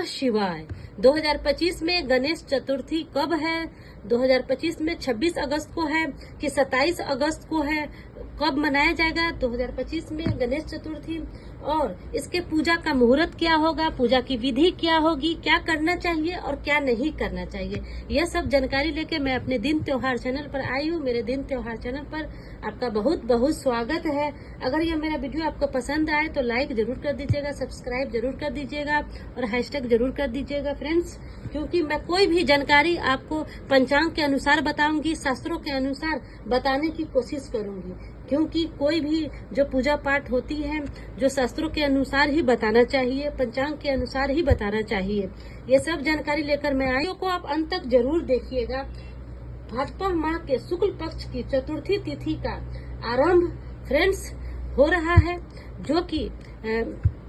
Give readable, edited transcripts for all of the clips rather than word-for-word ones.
शिवाय। 2025 में गणेश चतुर्थी कब है? 2025 में 26 अगस्त को है कि 27 अगस्त को है? कब मनाया जाएगा 2025 में गणेश चतुर्थी? और इसके पूजा का मुहूर्त क्या होगा, पूजा की विधि क्या होगी, क्या करना चाहिए और क्या नहीं करना चाहिए, यह सब जानकारी लेके मैं अपने दिन त्योहार चैनल पर आई हूँ। मेरे दिन त्योहार चैनल पर आपका बहुत बहुत स्वागत है। अगर यह मेरा वीडियो आपको पसंद आए तो लाइक जरूर कर दीजिएगा, सब्सक्राइब जरूर कर दीजिएगा और हैशटैग जरूर कर दीजिएगा फ्रेंड्स, क्योंकि मैं कोई भी जानकारी आपको पंचांग के अनुसार बताऊंगी, शास्त्रों के अनुसार बताने की कोशिश करूंगी, क्योंकि कोई भी जो पूजा पाठ होती है जो शास्त्रों के अनुसार ही बताना चाहिए, पंचांग के अनुसार ही बताना चाहिए। ये सब जानकारी लेकर मैं आई। को आप अंत तक जरूर देखिएगा। भाद्रपद माह के शुक्ल पक्ष की चतुर्थी तिथि का आरंभ फ्रेंड्स हो रहा है, जो कि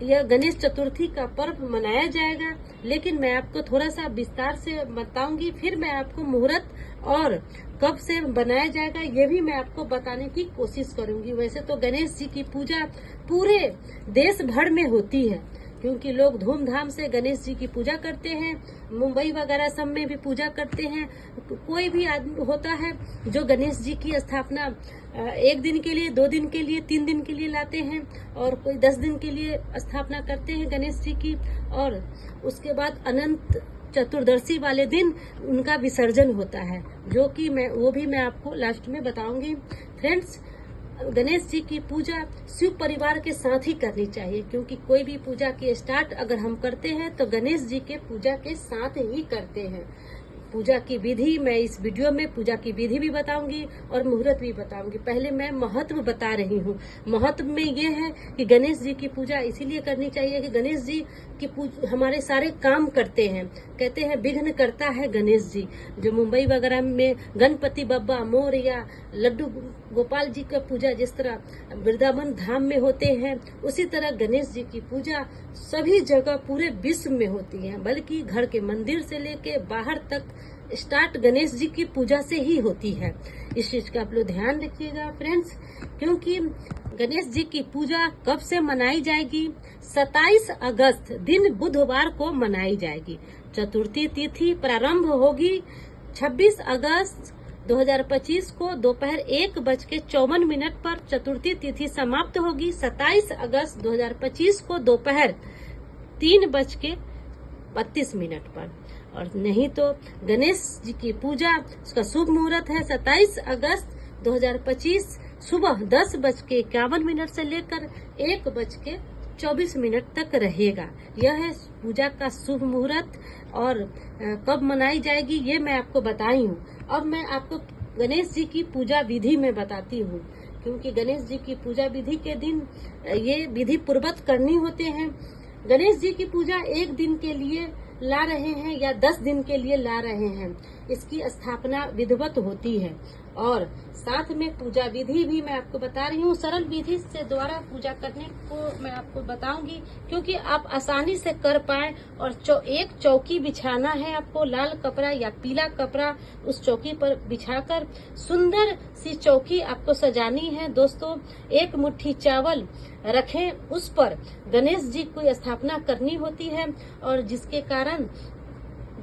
यह गणेश चतुर्थी का पर्व मनाया जाएगा। लेकिन मैं आपको थोड़ा सा विस्तार से बताऊंगी, फिर मैं आपको मुहूर्त और कब से बनाया जाएगा ये भी मैं आपको बताने की कोशिश करूंगी। वैसे तो गणेश जी की पूजा पूरे देश भर में होती है, क्योंकि लोग धूमधाम से गणेश जी की पूजा करते हैं। मुंबई वगैरह सब में भी पूजा करते हैं। कोई भी आदमी होता है जो गणेश जी की स्थापना 1 दिन के लिए, 2 दिन के लिए, 3 दिन के लिए लाते हैं, और कोई 10 दिन के लिए स्थापना करते हैं गणेश जी की, और उसके बाद अनंत चतुर्दशी वाले दिन उनका विसर्जन होता है, जो कि वो भी मैं आपको लास्ट में बताऊंगी फ्रेंड्स। गणेश जी की पूजा शिव परिवार के साथ ही करनी चाहिए, क्योंकि कोई भी पूजा की स्टार्ट अगर हम करते हैं तो गणेश जी के पूजा के साथ ही करते हैं। पूजा की विधि मैं इस वीडियो में पूजा की विधि भी बताऊंगी और मुहूर्त भी बताऊंगी। पहले मैं महत्व बता रही हूँ। महत्व में ये है कि गणेश जी की पूजा इसीलिए करनी चाहिए कि गणेश जी की हमारे सारे काम करते हैं। कहते हैं विघ्न करता है गणेश जी। जो मुंबई वगैरह में गणपति बप्पा मोरया, लड्डू गोपाल जी का पूजा जिस तरह वृंदावन धाम में होते हैं, उसी तरह गणेश जी की पूजा सभी जगह पूरे विश्व में होती है, बल्कि घर के मंदिर से लेके बाहर तक स्टार्ट गणेश जी की पूजा से ही होती है। इस चीज का आप लोग ध्यान रखिएगा फ्रेंड्स, क्योंकि गणेश जी की पूजा कब से मनाई जाएगी? 27 अगस्त दिन बुधवार को मनाई जाएगी। चतुर्थी तिथि प्रारंभ होगी 26 अगस्त 2025 को दोपहर 1:54 पर। चतुर्थी तिथि समाप्त होगी 27 अगस्त 2025 को दोपहर 3:32 पर। और नहीं तो गणेश जी की पूजा उसका शुभ मुहूर्त है 27 अगस्त 2025 सुबह 10:51 से लेकर 1:24 तक रहेगा। यह है पूजा का शुभ मुहूर्त, और कब मनाई जाएगी ये मैं आपको बताई हूँ। अब मैं आपको गणेश जी की पूजा विधि में बताती हूँ, क्योंकि गणेश जी की पूजा विधि के दिन ये विधि पूर्वक करनी होते हैं। गणेश जी की पूजा 1 दिन के लिए ला रहे हैं या 10 दिन के लिए ला रहे हैं, इसकी स्थापना विधिवत होती है। और साथ में पूजा विधि भी मैं आपको बता रही हूँ। सरल विधि से द्वारा पूजा करने को मैं आपको बताऊंगी, क्योंकि आप आसानी से कर पाए। और एक चौकी बिछाना है आपको, लाल कपड़ा या पीला कपड़ा उस चौकी पर बिछाकर सुंदर सी चौकी आपको सजानी है दोस्तों। 1 मुट्ठी चावल रखें, उस पर गणेश जी को स्थापना करनी होती है, और जिसके कारण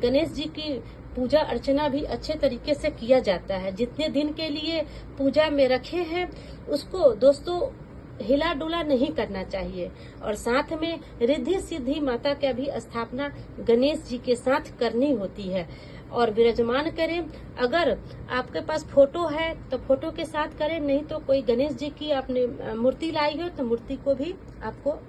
गणेश जी की पूजा अर्चना भी अच्छे तरीके से किया जाता है। जितने दिन के लिए पूजा में रखे हैं उसको दोस्तों हिला डुला नहीं करना चाहिए। और साथ में रिद्धि सिद्धि माता का भी स्थापना गणेश जी के साथ करनी होती है और विराजमान करें। अगर आपके पास फोटो है तो फोटो के साथ करें, नहीं तो कोई गणेश जी की आपने मूर्ति लाई हो तो मूर्ति को भी आपको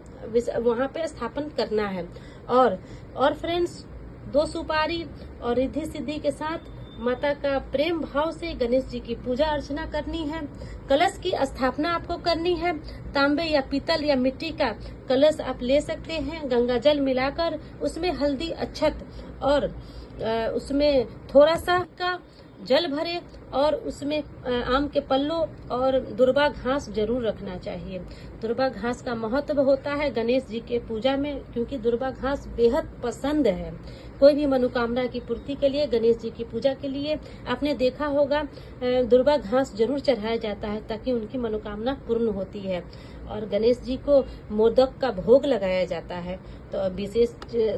वहाँ पे स्थापन करना है। और फ्रेंड्स 2 सुपारी और रिद्धि सिद्धि के साथ माता का प्रेम भाव से गणेश जी की पूजा अर्चना करनी है। कलश की स्थापना आपको करनी है। तांबे या पीतल या मिट्टी का कलश आप ले सकते हैं। गंगा जल मिलाकर उसमें हल्दी अक्षत और उसमें थोड़ा सा का जल भरे, और उसमें आम के पल्लों और दुर्वा घास जरूर रखना चाहिए। दुर्वा घास का महत्व होता है गणेश जी के पूजा में, क्योंकि दुर्वा घास बेहद पसंद है। कोई भी मनोकामना की पूर्ति के लिए, गणेश जी की पूजा के लिए आपने देखा होगा दुर्वा घास जरूर चढ़ाया जाता है, ताकि उनकी मनोकामना पूर्ण होती है। और गणेश जी को मोदक का भोग लगाया जाता है। तो विशेष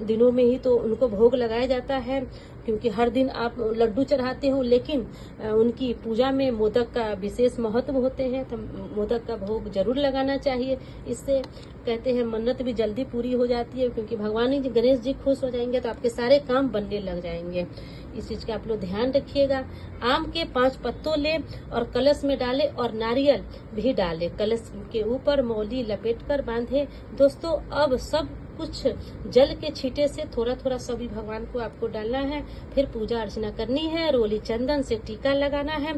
दिनों में ही तो उनको भोग लगाया जाता है, क्योंकि हर दिन आप लड्डू चढ़ाते हो, लेकिन उनकी पूजा में मोदक का विशेष महत्व होते हैं। तो मोदक का भोग जरूर लगाना चाहिए। इससे कहते हैं मन्नत भी जल्दी पूरी हो जाती है, क्योंकि भगवान गणेश जी खुश हो जाएंगे तो आपके सारे काम बनने लग जाएंगे। इस चीज का आप लोग ध्यान रखिएगा। आम के 5 पत्तों ले और कलश में डाले और नारियल भी डाले, कलश के ऊपर मौली लपेट कर बांधे। दोस्तों, अब सब कुछ जल के छींटे से थोड़ा थोड़ा सभी भगवान को आपको डालना है, फिर पूजा अर्चना करनी है, रोली चंदन से टीका लगाना है,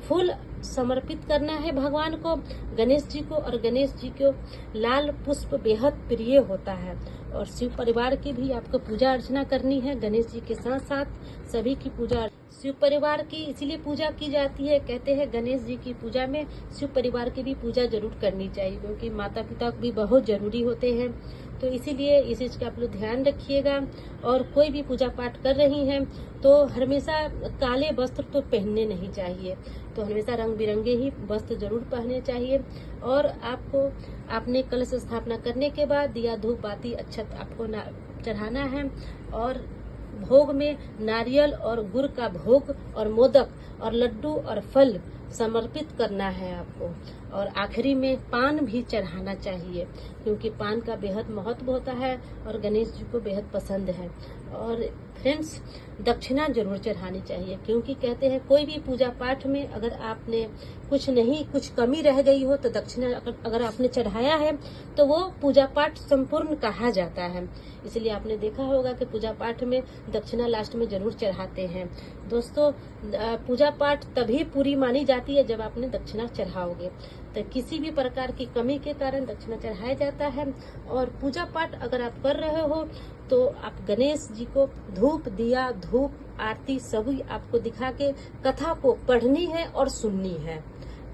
फूल समर्पित करना है भगवान को, गणेश जी को। और गणेश जी को लाल पुष्प बेहद प्रिय होता है। और शिव परिवार की भी आपको पूजा अर्चना करनी है। गणेश जी के साथ साथ सभी की पूजा, शिव परिवार की इसलिए पूजा की जाती है, कहते हैं गणेश जी की पूजा में शिव परिवार की भी पूजा जरूर करनी चाहिए, क्योंकि माता पिता भी बहुत जरूरी होते हैं। तो इसीलिए इस चीज का आप लोग ध्यान रखिएगा। और कोई भी पूजा पाठ कर रही हैं तो हमेशा काले वस्त्र तो पहनने नहीं चाहिए, तो हमेशा रंग बिरंगे ही वस्त्र जरूर पहनने चाहिए। और आपको आपने कलश स्थापना करने के बाद दिया धूप बाती अक्षत आपको चढ़ाना है। और भोग में नारियल और गुड़ का भोग और मोदक और लड्डू और फल समर्पित करना है आपको। और आखिरी में पान भी चढ़ाना चाहिए, क्योंकि पान का बेहद महत्व होता है और गणेश जी को बेहद पसंद है। और फ्रेंड्स, दक्षिणा जरूर चढ़ानी चाहिए, क्योंकि कहते हैं कोई भी पूजा पाठ में अगर आपने कुछ कमी रह गई हो तो दक्षिणा अगर आपने चढ़ाया है तो वो पूजा पाठ संपूर्ण कहा जाता है। इसलिए आपने देखा होगा कि पूजा पाठ में दक्षिणा लास्ट में जरूर चढ़ाते हैं। दोस्तों, पूजा पाठ तभी पूरी मानी जाती है जब आपने दक्षिणा चढ़ाओगे। तो किसी भी प्रकार की कमी के कारण दक्षिणा चढ़ाया जाता है। और पूजा पाठ अगर आप कर रहे हो तो आप गणेश जी को धूप दिया, धूप आरती सभी आपको दिखा के कथा को पढ़नी है और सुननी है।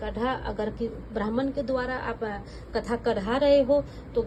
कथा अगर कि ब्राह्मण के द्वारा आप कथा कढ़ा रहे हो तो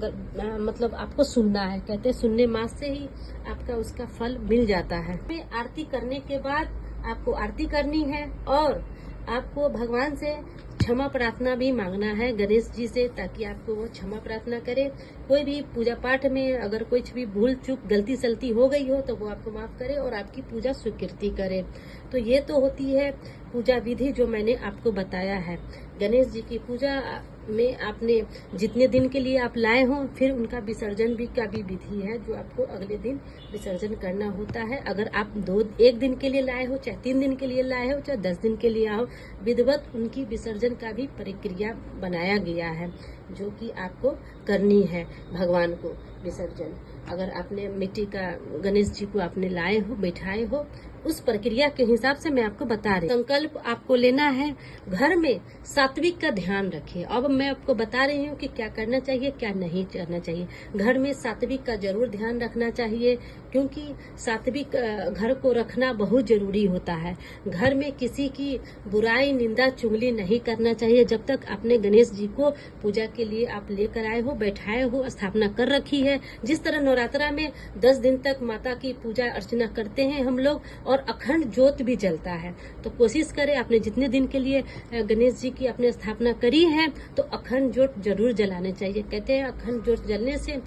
मतलब आपको सुनना है। कहते हैं सुनने मास से ही आपका उसका फल मिल जाता है। आरती करने के बाद आपको आरती करनी है और आपको भगवान से क्षमा प्रार्थना भी मांगना है गणेश जी से, ताकि आपको वो क्षमा प्रार्थना करे। कोई भी पूजा पाठ में अगर कुछ भी भूल चूक गलती सलती हो गई हो तो वो आपको माफ करे और आपकी पूजा स्वीकृति करे। तो ये तो होती है पूजा विधि जो मैंने आपको बताया है। गणेश जी की पूजा में आपने जितने दिन के लिए आप लाए हो, फिर उनका विसर्जन भी का भी विधि है जो आपको अगले दिन विसर्जन करना होता है। अगर आप 1 दिन के लिए लाए हो, चाहे 3 दिन के लिए लाए हो, चाहे 10 दिन के लिए आओ, विधिवत उनकी विसर्जन का भी प्रक्रिया बनाया गया है जो कि आपको करनी है भगवान को विसर्जन। अगर आपने मिट्टी का गणेश जी को आपने लाए हो, बैठाए हो, उस प्रक्रिया के हिसाब से मैं आपको बता रही हूँ। संकल्प आपको लेना है, घर में सात्विक का ध्यान रखिए। अब मैं आपको बता रही हूँ कि क्या करना चाहिए क्या नहीं करना चाहिए। घर में सात्विक का जरूर ध्यान रखना चाहिए, क्योंकि सात्विक घर को रखना बहुत जरूरी होता है। घर में किसी की बुराई निंदा चुगली नहीं करना चाहिए। जब तक आपने गणेश जी को पूजा के लिए आप लेकर आए हो, बैठाए हो, स्थापना कर रखी है। जिस तरह नवरात्रा में 10 दिन तक माता की पूजा अर्चना करते हैं हम लोग, और अखंड ज्योत भी जलता है, तो कोशिश करें आपने जितने दिन के लिए गणेश जी की आपने स्थापना करी है तो अखंड ज्योत जरूर जलाने चाहिए। कहते हैं अखंड ज्योत जलने से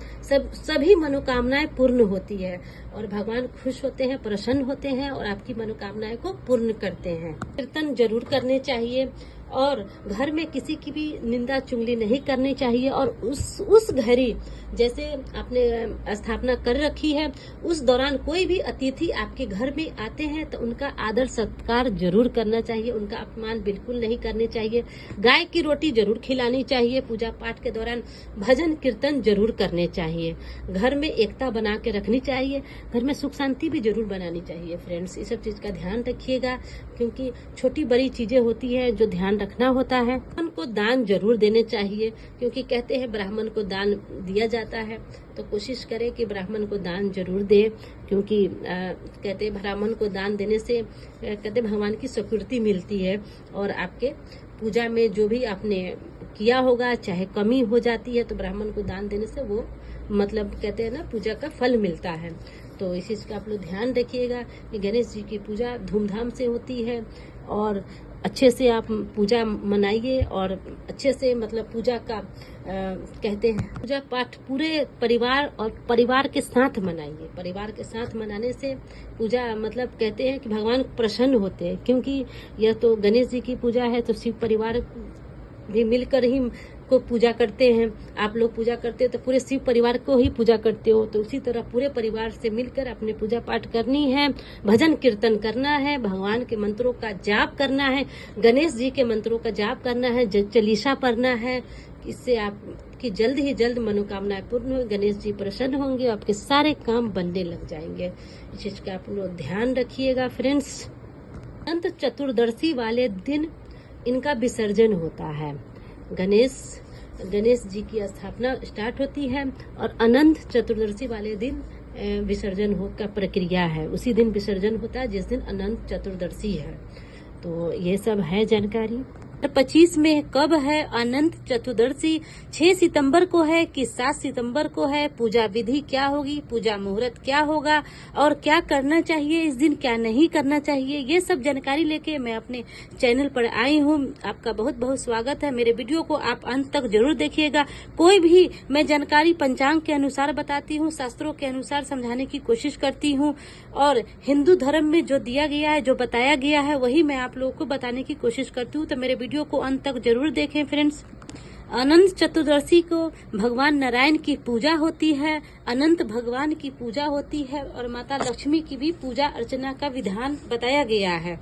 सभी मनोकामनाएं पूर्ण होती है और भगवान खुश होते हैं, प्रसन्न होते हैं और आपकी मनोकामनाएं को पूर्ण करते हैं। कीर्तन जरूर करने चाहिए और घर में किसी की भी निंदा चुगली नहीं करनी चाहिए। और उस घड़ी जैसे आपने स्थापना कर रखी है, उस दौरान कोई भी अतिथि आपके घर में आते हैं तो उनका आदर सत्कार जरूर करना चाहिए, उनका अपमान बिल्कुल नहीं करने चाहिए। गाय की रोटी जरूर खिलानी चाहिए। पूजा पाठ के दौरान भजन कीर्तन जरूर करने चाहिए। घर में एकता बना के रखनी चाहिए। घर में सुख शांति भी जरूर बनानी चाहिए। फ्रेंड्स, इस सब चीज का ध्यान रखिएगा, क्योंकि छोटी बड़ी चीजें होती है जो ध्यान रखना होता है। ब्राह्मण को दान जरूर देने चाहिए, क्योंकि कहते हैं ब्राह्मण को दान दिया जाता है, तो कोशिश करें कि ब्राह्मण को दान जरूर दें, क्योंकि कहते हैं ब्राह्मण को दान देने से कहते भगवान की स्वीकृति मिलती है और आपके पूजा में जो भी आपने किया होगा चाहे कमी हो जाती है तो ब्राह्मण को दान देने से वो मतलब कहते हैं ना पूजा का फल मिलता है। तो इस चीज का आप लोग ध्यान रखिएगा कि गणेश जी की पूजा धूमधाम से होती है और अच्छे से आप पूजा मनाइए और अच्छे से मतलब पूजा का कहते हैं पूजा पाठ पूरे परिवार और परिवार के साथ मनाइए। परिवार के साथ मनाने से पूजा मतलब कहते हैं कि भगवान प्रसन्न होते हैं, क्योंकि यह तो गणेश जी की पूजा है, तो शिव परिवार भी मिलकर ही को पूजा करते हैं। आप लोग पूजा करते हो तो पूरे शिव परिवार को ही पूजा करते हो, तो उसी तरह पूरे परिवार से मिलकर अपने पूजा पाठ करनी है, भजन कीर्तन करना है, भगवान के मंत्रों का जाप करना है, गणेश जी के मंत्रों का जाप करना है, चालीसा पढ़ना है। इससे आपकी जल्द ही जल्द मनोकामनाएं पूर्ण हो, गणेश जी प्रसन्न होंगे, आपके सारे काम बनने लग जाएंगे। इस चीज का आप लोग ध्यान रखिएगा फ्रेंड्स। अनंत चतुर्दशी वाले दिन इनका विसर्जन होता है। गणेश जी की स्थापना स्टार्ट होती है और अनंत चतुर्दशी वाले दिन विसर्जन हो का प्रक्रिया है। उसी दिन विसर्जन होता है जिस दिन अनंत चतुर्दशी है। तो ये सब है जानकारी। 25 में कब है अनंत चतुर्दशी? 6 सितंबर को है कि 7 सितंबर को है? पूजा विधि क्या होगी, पूजा मुहूर्त क्या होगा और क्या करना चाहिए इस दिन, क्या नहीं करना चाहिए, ये सब जानकारी लेके मैं अपने चैनल पर आई हूँ। आपका बहुत बहुत स्वागत है। मेरे वीडियो को आप अंत तक जरूर देखिएगा। कोई भी मैं जानकारी पंचांग के अनुसार बताती हूँ, शास्त्रों के अनुसार समझाने की कोशिश करती हूँ और हिंदू धर्म में जो दिया गया है, जो बताया गया है, वही मैं आप लोगों को बताने की कोशिश करती हूँ। तो मेरे वीडियो को अंत तक जरूर देखें फ्रेंड्स। अनंत चतुर्दशी को भगवान नारायण की पूजा होती है, अनंत भगवान की पूजा होती है और माता लक्ष्मी की भी पूजा अर्चना का विधान बताया गया है।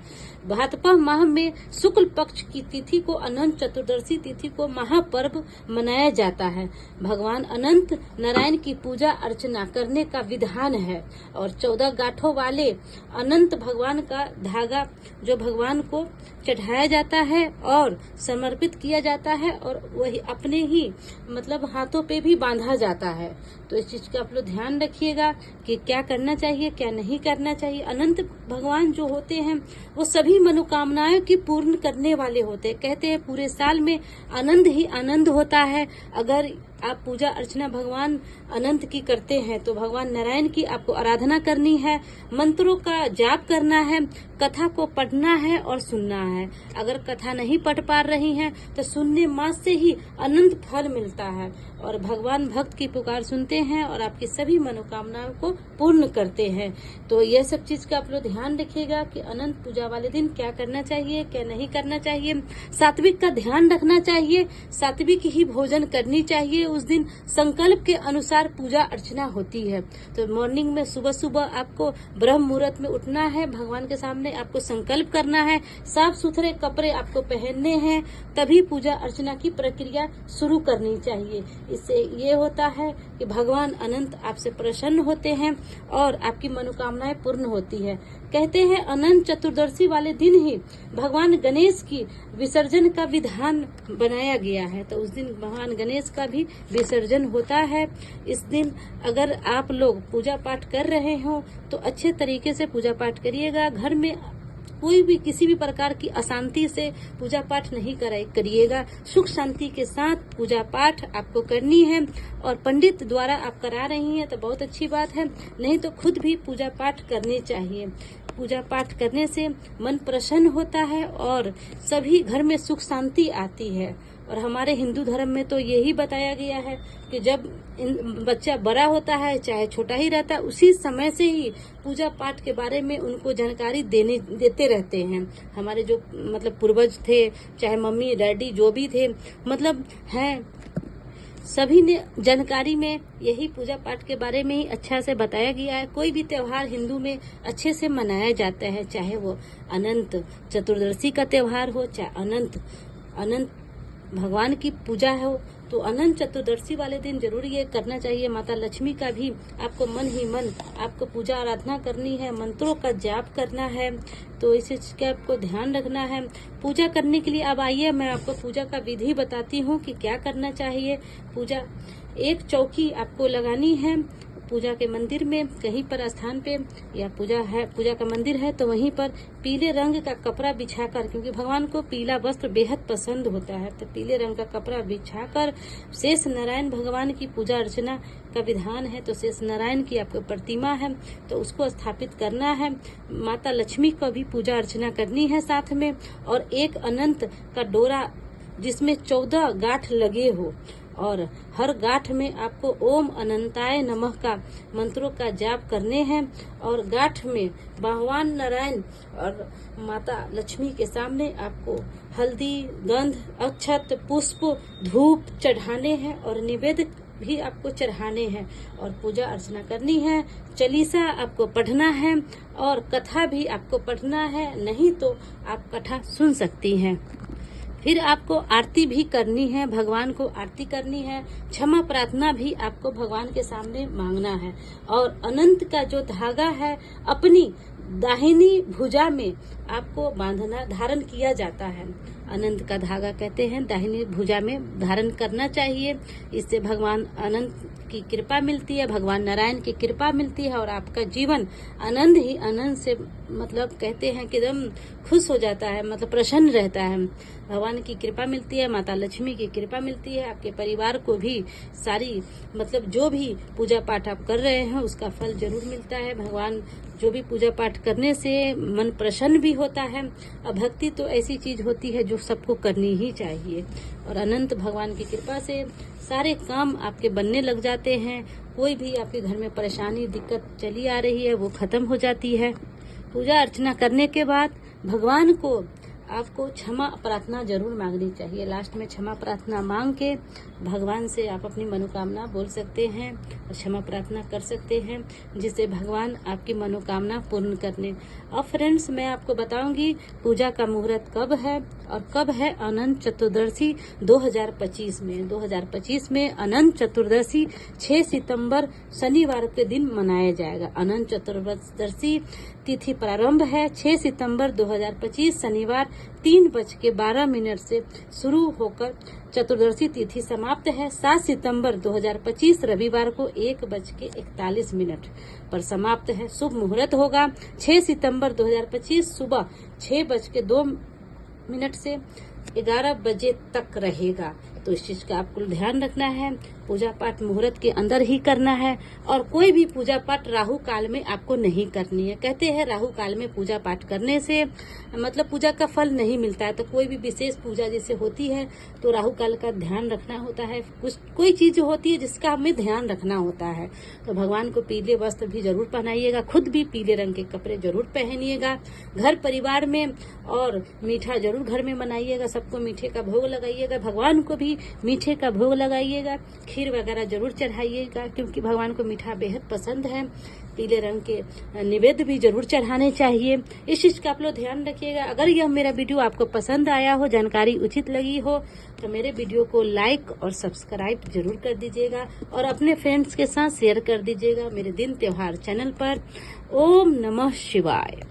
भाद्रपद माह में शुक्ल पक्ष की तिथि को अनंत चतुर्दशी तिथि को महापर्व मनाया जाता है। भगवान अनंत नारायण की पूजा अर्चना करने का विधान है और 14 गांठों वाले अनंत भगवान का धागा जो भगवान को चढ़ाया जाता है और समर्पित किया जाता है और वही अपने ही मतलब हाथों पे भी बांधा जाता है। तो इस चीज का आप लोग ध्यान रखिएगा कि क्या करना चाहिए, क्या नहीं करना चाहिए। अनंत भगवान जो होते हैं वो सभी मनोकामनाएं की पूर्ण करने वाले होते हैं। कहते हैं पूरे साल में आनंद ही आनंद होता है। अगर आप पूजा अर्चना भगवान अनंत की करते हैं तो भगवान नारायण की आपको आराधना करनी है, मंत्रों का जाप करना है, कथा को पढ़ना है और सुनना है। अगर कथा नहीं पढ़ पा रही हैं तो सुनने मात्र से ही अनंत फल मिलता है और भगवान भक्त की पुकार सुनते हैं और आपकी सभी मनोकामनाओं को पूर्ण करते हैं। तो यह सब चीज का आप लोग ध्यान रखिएगा कि अनंत पूजा वाले दिन क्या करना चाहिए, क्या नहीं करना चाहिए। सात्विक का ध्यान रखना चाहिए, सात्विक ही भोजन करनी चाहिए। उस दिन संकल्प के अनुसार पूजा अर्चना होती है। तो मॉर्निंग में सुबह सुबह आपको ब्रह्म मुहूर्त में उठना है, भगवान के सामने आपको संकल्प करना है, साफ सुथरे कपड़े आपको पहनने हैं, तभी पूजा अर्चना की प्रक्रिया शुरू करनी चाहिए। इससे ये होता है कि भगवान अनंत आपसे प्रसन्न होते हैं और आपकी मनोकामनाएं पूर्ण होती है। कहते हैं अनंत चतुर्दशी वाले दिन ही भगवान गणेश की विसर्जन का विधान बनाया गया है। तो उस दिन भगवान गणेश का भी विसर्जन होता है। इस दिन अगर आप लोग पूजा पाठ कर रहे हो तो अच्छे तरीके से पूजा पाठ करिएगा। घर में कोई भी किसी भी प्रकार की अशांति से पूजा पाठ नहीं करिएगा। सुख शांति के साथ पूजा पाठ आपको करनी है और पंडित द्वारा आप करा रही हैं तो बहुत अच्छी बात है, नहीं तो खुद भी पूजा पाठ करनी चाहिए। पूजा पाठ करने से मन प्रसन्न होता है और सभी घर में सुख शांति आती है। और हमारे हिंदू धर्म में तो यही बताया गया है कि जब बच्चा बड़ा होता है चाहे छोटा ही रहता है, उसी समय से ही पूजा पाठ के बारे में उनको जानकारी देते रहते हैं। हमारे जो मतलब पूर्वज थे, चाहे मम्मी डैडी जो भी थे, मतलब हैं, सभी ने जानकारी में यही पूजा पाठ के बारे में ही अच्छा से बताया गया है। कोई भी त्योहार हिंदू में अच्छे से मनाया जाता है, चाहे वो अनंत चतुर्दशी का त्योहार हो, चाहे अनंत भगवान की पूजा हो, तो अनंत चतुर्दशी वाले दिन जरूर ये करना चाहिए। माता लक्ष्मी का भी आपको मन ही मन आपको पूजा आराधना करनी है, मंत्रों का जाप करना है। तो इस चीज का आपको ध्यान रखना है। पूजा करने के लिए अब आइए मैं आपको पूजा का विधि बताती हूँ कि क्या करना चाहिए। पूजा एक चौकी आपको लगानी है, पूजा के मंदिर में कहीं पर स्थान पे या पूजा का मंदिर है तो वहीं पर पीले रंग का कपड़ा बिछाकर, क्योंकि भगवान को पीला वस्त्र बेहद पसंद होता है, तो पीले रंग का कपड़ा बिछाकर शेष नारायण भगवान की पूजा अर्चना का विधान है। तो शेष नारायण की आपको प्रतिमा है तो उसको स्थापित करना है। माता लक्ष्मी का भी पूजा अर्चना करनी है साथ में, और एक अनंत का डोरा जिसमें 14 गांठ लगे हो, और हर गांठ में आपको ओम अनंताय नमः का मंत्रों का जाप करने हैं, और गांठ में भगवान नारायण और माता लक्ष्मी के सामने आपको हल्दी, गंध, अक्षत, पुष्प, धूप चढ़ाने हैं और निवेद्य भी आपको चढ़ाने हैं और पूजा अर्चना करनी है। चालीसा आपको पढ़ना है और कथा भी आपको पढ़ना है, नहीं तो आप कथा सुन सकती हैं। फिर आपको आरती भी करनी है, भगवान को आरती करनी है, क्षमा प्रार्थना भी आपको भगवान के सामने मांगना है, और अनंत का जो धागा है अपनी दाहिनी भुजा में आपको बांधना, धारण किया जाता है। अनंत का धागा कहते हैं, दाहिनी भुजा में धारण करना चाहिए। इससे भगवान अनंत की कृपा मिलती है, भगवान नारायण की कृपा मिलती है, और आपका जीवन आनंद ही आनंद से मतलब कहते हैं कि एकदम खुश हो जाता है, मतलब प्रसन्न रहता है। भगवान की कृपा मिलती है, माता लक्ष्मी की कृपा मिलती है, आपके परिवार को भी सारी मतलब जो भी पूजा पाठ आप कर रहे हैं उसका फल जरूर मिलता है। भगवान जो भी पूजा पाठ करने से मन प्रसन्न भी होता है। और भक्ति तो ऐसी चीज होती है जो सबको करनी ही चाहिए, और अनंत भगवान की कृपा से सारे काम आपके बनने लग जाते हैं। कोई भी आपके घर में परेशानी दिक्कत चली आ रही है वो खत्म हो जाती है। पूजा अर्चना करने के बाद भगवान को आपको क्षमा प्रार्थना जरूर मांगनी चाहिए। लास्ट में क्षमा प्रार्थना मांग के भगवान से आप अपनी मनोकामना बोल सकते हैं और क्षमा प्रार्थना कर सकते हैं, जिससे भगवान आपकी मनोकामना पूर्ण करने। अब फ्रेंड्स मैं आपको बताऊंगी पूजा का मुहूर्त कब है और कब है अनंत चतुर्दशी 2025 में। 2025 में अनंत चतुर्दशी 6 सितंबर शनिवार के दिन मनाया जाएगा। अनंत चतुर्दशी तिथि प्रारंभ है 6 सितंबर 2025 शनिवार 3:12 से शुरू होकर चतुर्दशी तिथि समाप्त है 7 सितंबर 2025 रविवार को 1:41 पर समाप्त है। शुभ मुहूर्त होगा 6 सितंबर 2025 सुबह 6:02 से 11 बजे तक रहेगा। तो इस चीज का आपको ध्यान रखना है। पूजा पाठ मुहूर्त के अंदर ही करना है, और कोई भी पूजा पाठ राहु काल में आपको नहीं करनी है। कहते हैं राहु काल में पूजा पाठ करने से मतलब पूजा का फल नहीं मिलता है। तो कोई भी विशेष पूजा जैसे होती है तो राहु काल का ध्यान रखना होता है। कोई चीज होती है जिसका हमें ध्यान रखना होता है। तो भगवान को पीले वस्त्र भी जरूर पहनाइएगा, खुद भी पीले रंग के कपड़े जरूर पहनिएगा घर परिवार में, और मीठा जरूर घर में बनाइएगा, सबको मीठे का भोग लगाइएगा, भगवान को भी मीठे का भोग लगाइएगा, खीर वगैरह जरूर चढ़ाइएगा क्योंकि भगवान को मीठा बेहद पसंद है। पीले रंग के निवेद्य भी जरूर चढ़ाने चाहिए। इस चीज का आप लोग ध्यान रखिएगा। अगर यह मेरा वीडियो आपको पसंद आया हो, जानकारी उचित लगी हो, तो मेरे वीडियो को लाइक और सब्सक्राइब जरूर कर दीजिएगा और अपने फ्रेंड्स के साथ शेयर कर दीजिएगा मेरे दिन त्योहार चैनल पर। ओम नमः शिवाय।